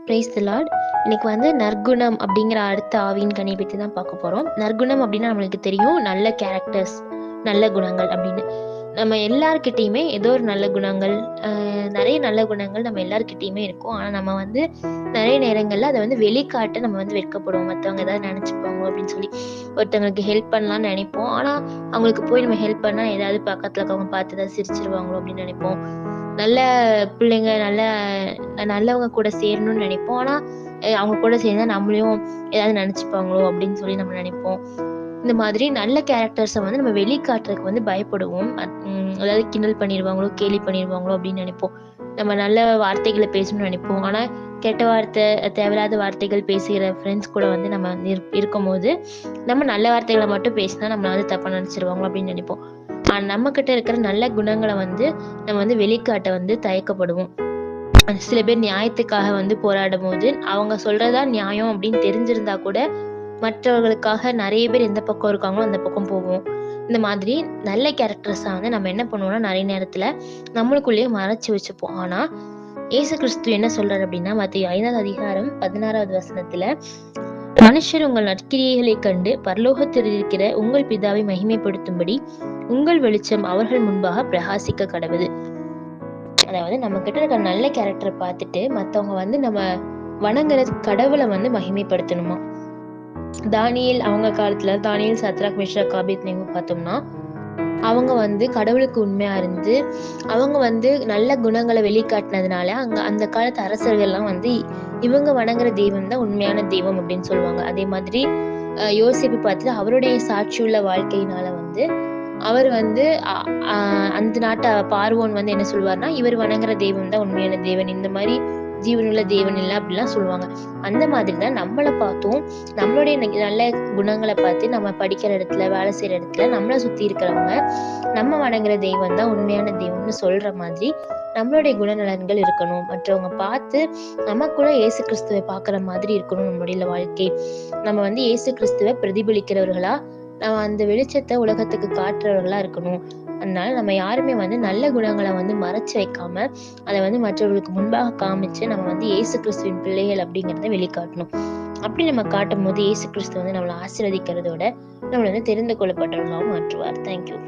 Praise the Lord. இன்னைக்கு வந்து நற்குணம் அப்படிங்கிற அடுத்த ஆவியின் கனியை பற்றி தான் பார்க்க போகிறோம். நற்குணம் அப்படின்னா நம்மளுக்கு தெரியும், நல்ல கேரக்டர்ஸ், நல்ல குணங்கள் அப்படின்னு. நம்ம எல்லார்கிட்டையுமே ஏதோ ஒரு நல்ல குணங்கள், நிறைய நல்ல குணங்கள் நம்ம எல்லார்கிட்டையுமே இருக்கும். ஆனால் நம்ம வந்து நிறைய நேரங்களில் அதை வந்து வெளிக்காட்ட நம்ம வந்து வெட்கப்படுவோம். மற்றவங்க ஏதாவது நினச்சிப்பாங்க அப்படின்னு சொல்லி ஒருத்தவங்களுக்கு ஹெல்ப் பண்ணலாம்னு நினைப்போம். ஆனால் அவங்களுக்கு போய் நம்ம ஹெல்ப் பண்ணால் ஏதாவது பக்கத்தில் இருக்கவங்க பார்த்து ஏதாவது சிரிச்சிருவாங்களோ அப்படின்னு நினைப்போம். நல்ல பிள்ளைங்க நல்லவங்க கூட சேரணும்னு நினைப்போம். ஆனால் அவங்க கூட சேர்ந்தா நம்மளையும் ஏதாவது நினச்சிப்பாங்களோ அப்படின்னு சொல்லி நம்ம நினைப்போம். இந்த மாதிரி நல்ல கேரக்டர்ஸை வந்து நம்ம வெளிக்காட்டுறதுக்கு வந்து பயப்படுவோம். அதாவது கிண்டல் பண்ணிடுவாங்களோ, கேலி பண்ணிடுவாங்களோ அப்படின்னு நினைப்போம். நம்ம நல்ல வார்த்தைகளை பேசணும்னு நினைப்போம். ஆனால் கெட்ட வார்த்தை, தேவையில்லாத வார்த்தைகள் பேசுகிற ஃப்ரெண்ட்ஸ் கூட வந்து நம்ம இருக்கும்போது நம்ம நல்ல வார்த்தைகளை மட்டும் பேசினா நம்மளை வந்து தப்பாக நினச்சிருவாங்களோ அப்படின்னு நினைப்போம். நம்ம கிட்ட இருக்கிற நல்ல குணங்களை வந்து நம்ம வந்து வெளிக்காட்ட வந்து தயக்கப்படுவோம். சில பேர் நியாயத்துக்காக வந்து போராடும் போது அவங்க சொல்றதா நியாயம் அப்படின்னு தெரிஞ்சிருந்தா கூட மற்றவர்களுக்காக நிறைய பேர் எந்த பக்கம் இருக்காங்களோ அந்த பக்கம் போவோம். இந்த மாதிரி நல்ல கேரக்டர்ஸை வந்து நம்ம என்ன பண்ணுவோம்னா நிறைய நேரத்துல நம்மளுக்குள்ளேயே மறைச்சு வச்சுப்போம். ஆனா இயேசு கிறிஸ்து என்ன சொல்றாரு அப்படின்னா, மத்தேயு 5ஆம் அதிகாரம் 16வது வசனத்துல, மனுஷர் உங்கள் நற்கிரியைகளை கண்டு பரலோகத்தில் இருக்கிற உங்கள் பிதாவை மகிமைப்படுத்தும்படி உங்கள் வெளிச்சம் அவர்கள் முன்பாக பிரகாசிக்க கடவுது. அதாவது நம்ம கிட்ட இருக்கிற நல்ல கேரக்டரை பார்த்துட்டு மற்றவங்க வந்து நம்ம வணங்குற கடவுளை வந்து மகிமைப்படுத்தணுமா. தானியேல் அவங்க காலத்துல தானியேல், சத்ராக், மேஷாக், ஆபேத்நேகோ பார்த்தோம்னா அவங்க வந்து கடவுளுக்கு உண்மையா இருந்து அவங்க வந்து நல்ல குணங்களை வெளிக்காட்டினதுனால அந்த காலத்து அரசர்கள்லாம் வந்து இவங்க வணங்குற தெய்வம் தான் உண்மையான தெய்வம் அப்படின்னு சொல்லுவாங்க. அதே மாதிரி யோசேப்பு பார்த்துட்டு அவருடைய சாட்சியுள்ள வாழ்க்கையினால வந்து அவர் வந்து அந்த நாட்டை பார்வோன் வந்து என்ன சொல்லுவார்னா, இவர் வணங்குற தெய்வம் தான் உண்மையான தேவன், இந்த மாதிரி ஜீவனுள்ள தேவன் இல்லை அப்படிலாம் சொல்லுவாங்க. அந்த மாதிரி தான் நம்மளை பார்த்தும் நம்மளுடைய நல்ல குணங்களை பார்த்து நம்ம படிக்கிற இடத்துல, வேலை செய்யற இடத்துல நம்மளை சுத்தி இருக்கிறவங்க நம்ம வணங்குற தெய்வம் தான் உண்மையான தெய்வம்னு சொல்ற மாதிரி நம்மளுடைய குணநலன்கள் இருக்கணும். மற்றவங்க பார்த்து நமக்குள்ள இயேசு கிறிஸ்துவை பார்க்குற மாதிரி இருக்கணும் நம்மளுடைய வாழ்க்கை. நம்ம வந்து இயேசு கிறிஸ்துவை பிரதிபலிக்கிறவர்களா, நம்ம அந்த வெளிச்சத்தை உலகத்துக்கு காட்டுறவர்களா இருக்கணும். அதனால நம்ம யாருமே வந்து நல்ல குணங்களை வந்து மறைச்சு வைக்காம அதை வந்து மற்றவர்களுக்கு முன்பாக காமிச்சு நம்ம வந்து இயேசு கிறிஸ்துவின் பிள்ளைகள் அப்படிங்கிறத வெளிக்காட்டணும். அப்படி நம்ம காட்டும் போது இயேசு கிறிஸ்து வந்து நம்மளை ஆசீர்வதிக்கிறதோட நம்மளை வந்து தெரிந்து கொள்ளப்பட்டவர்களாகவும் மாற்றுவார். தேங்க்யூ.